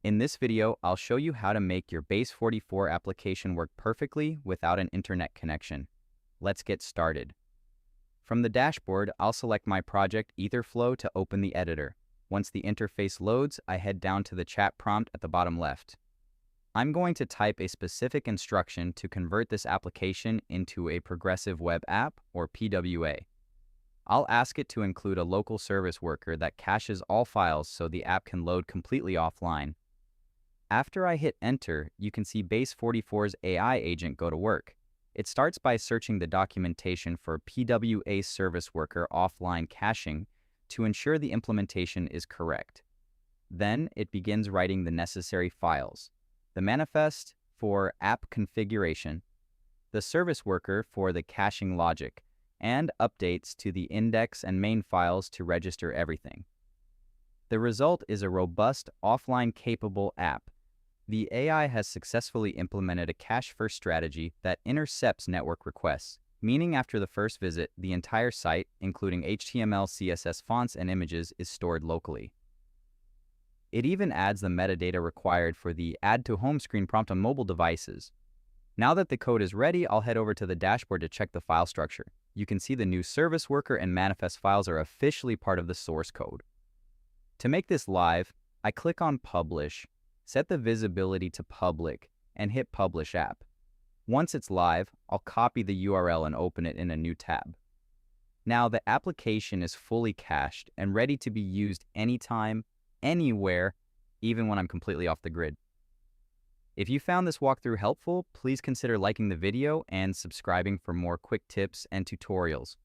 In this video, I'll show you how to make your Base44 application work perfectly without an internet connection. Let's get started. From the dashboard, I'll select my project Etherflow to open the editor. Once the interface loads, I head down to the chat prompt at the bottom left. I'm going to type a specific instruction to convert this application into a progressive web app, or PWA. I'll ask it to include a local service worker that caches all files so the app can load completely offline. After I hit enter, you can see Base44's AI agent go to work. It starts by searching the documentation for PWA service worker offline caching to ensure the implementation is correct. Then it begins writing the necessary files: the manifest for app configuration, the service worker for the caching logic, and updates to the index and main files to register everything. The result is a robust, offline-capable app. The AI has successfully implemented a cache-first strategy that intercepts network requests, meaning after the first visit, the entire site, including HTML, CSS fonts, and images, is stored locally. It even adds the metadata required for the Add to Home screen prompt on mobile devices. Now that the code is ready, I'll head over to the dashboard to check the file structure. You can see the new service worker and manifest files are officially part of the source code. To make this live, I click on Publish, set the visibility to public, and hit Publish App. Once it's live, I'll copy the URL and open it in a new tab. Now the application is fully cached and ready to be used anytime, anywhere, even when I'm completely off the grid. If you found this walkthrough helpful, please consider liking the video and subscribing for more quick tips and tutorials.